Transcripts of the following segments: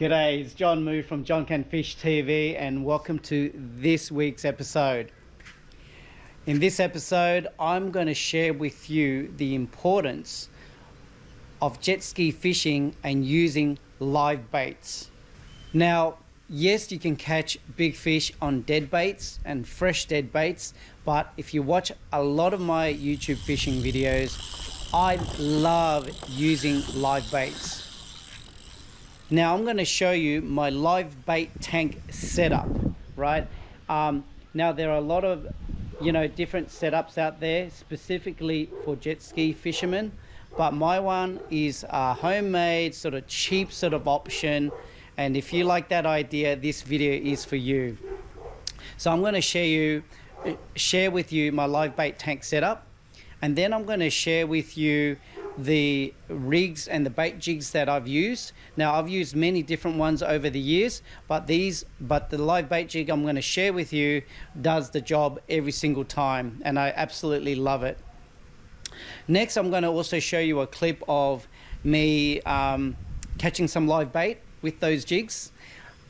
G'day, it's John Moo from John Can Fish TV and welcome to this week's episode. In this episode, I'm going to share with you the importance of jet ski fishing and using live baits. Now, yes, you can catch big fish on dead baits and fresh dead baits, but if you watch a lot of my YouTube fishing videos, I love using live baits. Now I'm going to show you my live bait tank setup, right? Now there are a lot of, different setups out there specifically for jet ski fishermen, but my one is a homemade sort of cheap sort of option. And if you like that idea, this video is for you. So I'm going to share with you my live bait tank setup, and then I'm going to share with you the rigs and the bait jigs that I've used. Now I've used many different ones over the years, but the live bait jig I'm going to share with you does the job every single time, and I absolutely love it. Next, I'm going to also show you a clip of me catching some live bait with those jigs,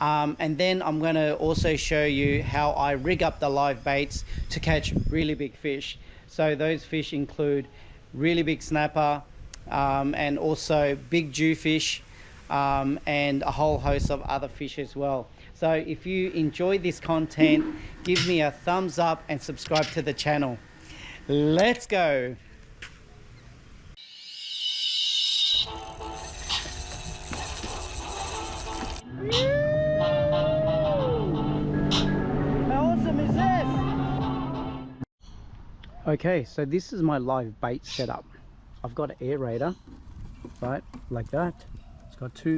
and then I'm going to also show you how I rig up the live baits to catch really big fish. So those fish include really big snapper, and also big jewfish, and a whole host of other fish as well. So if you enjoy this content, give me a thumbs up and subscribe to the channel. Let's go. How awesome is this? Okay, so this is my live bait setup. I've got an aerator, right, like that. It's got two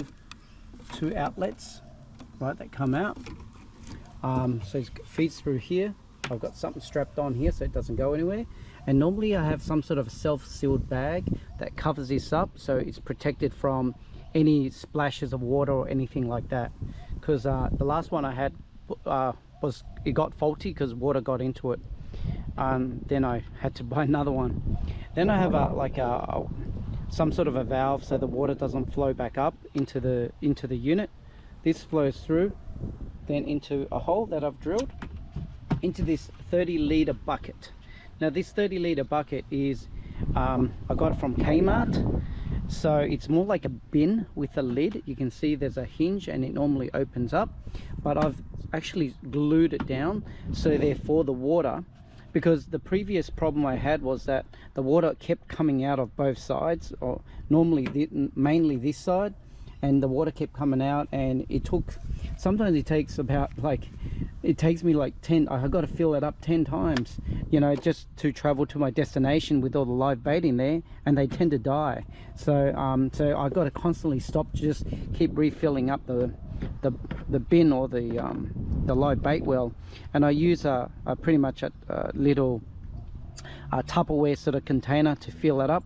outlets, right, that come out. So it feeds through here. I've got something strapped on here so it doesn't go anywhere. And normally I have some sort of self-sealed bag that covers this up so it's protected from any splashes of water or anything like that. Because the last one I had it got faulty because water got into it. Then I had to buy another one. Then I have some sort of a valve so the water doesn't flow back up into the unit. This flows through then into a hole that I've drilled into this 30-litre bucket. Now this 30-litre bucket is I got it from Kmart. So it's more like a bin with a lid. You can see there's a hinge and it normally opens up, but I've actually glued it down so therefore the water, because the previous problem I had was that the water kept coming out of both sides, or normally mainly this side, and the water kept coming out, and sometimes it takes me like 10, I got to fill it up 10 times, just to travel to my destination with all the live bait in there, and they tend to die. So I got to constantly stop, just keep refilling up the bin or the live bait well. And I use pretty much a little Tupperware sort of container to fill it up,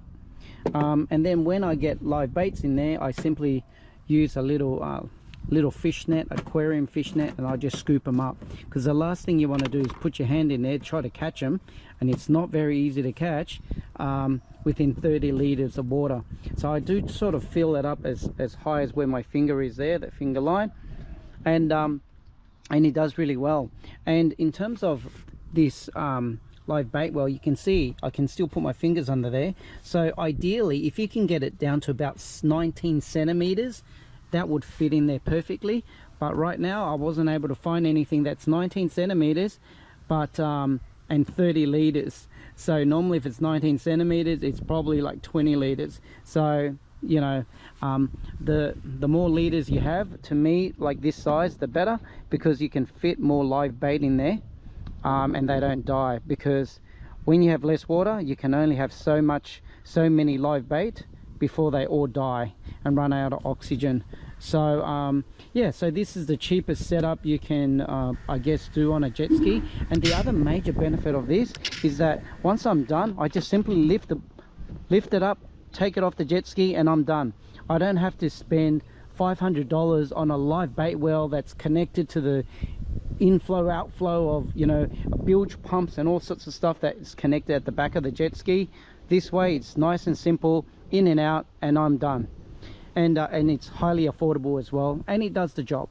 and then when I get live baits in there, I simply use a little fish net, aquarium fish net, and I just scoop them up, because the last thing you want to do is put your hand in there, try to catch them, and it's not very easy to catch within 30 litres of water. So I do sort of fill it up as high as where my finger is there, that finger line, and it does really well. And in terms of this live bait well, you can see I can still put my fingers under there. So ideally, if you can get it down to about 19 centimeters, that would fit in there perfectly. But right now I wasn't able to find anything that's 19 centimeters but and 30 liters. So normally if it's 19 centimeters, it's probably like 20 liters. So the more liters you have, to me, like this size, the better, because you can fit more live bait in there, and they don't die. Because when you have less water, you can only have so many live bait before they all die and run out of oxygen. So yeah, so this is the cheapest setup you can I guess do on a jet ski. And the other major benefit of this is that once I'm done, I just simply lift it up, take it off the jet ski, and I'm done. I don't have to spend $500 on a live bait well that's connected to the inflow outflow of bilge pumps and all sorts of stuff that is connected at the back of the jet ski. This way it's nice and simple, in and out, and I'm done. and it's highly affordable as well, and it does the job.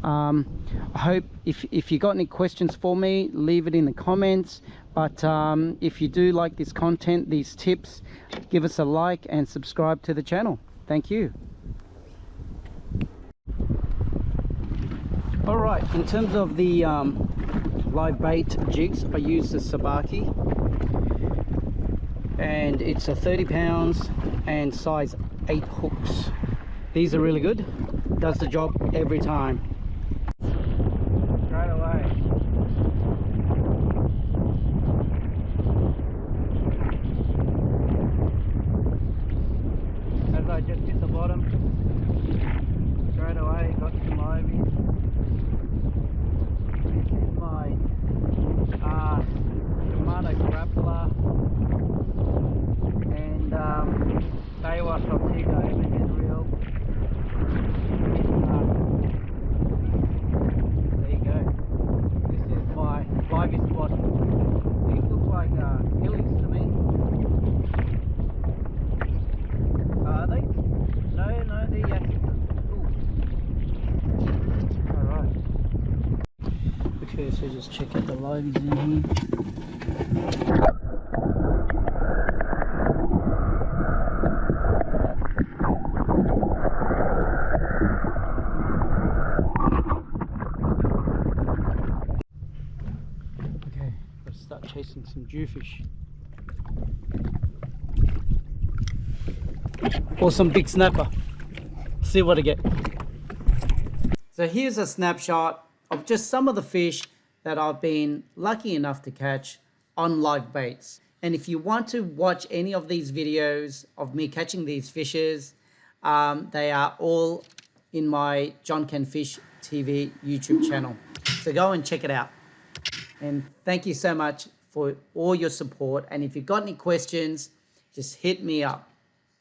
I hope if you got any questions for me, leave it in the comments. But if you do like this content, these tips, give us a like and subscribe to the channel. Thank you. All right, in terms of the live bait jigs, I use the Sabaki, and it's a 30 pounds and size 8 hooks. These are really good, does the job every time. Straight away. As I just hit the bottom, straight away got some livies. This is my Shimano grappler, and Daiwa Saltiga overhead reel. There you go. This is my livey spot. These look like hillies to me. Are they? No, they're yakis. Cool. Alright. Okay, so just check out the liveys in here. Okay, let's start chasing some jewfish. Or some big snapper. See what I get. So here's a snapshot of just some of the fish that I've been lucky enough to catch on live baits. And if you want to watch any of these videos of me catching these fishes, they are all in my John Can Fish TV YouTube channel. So go and check it out. And thank you so much for all your support. And if you've got any questions, just hit me up.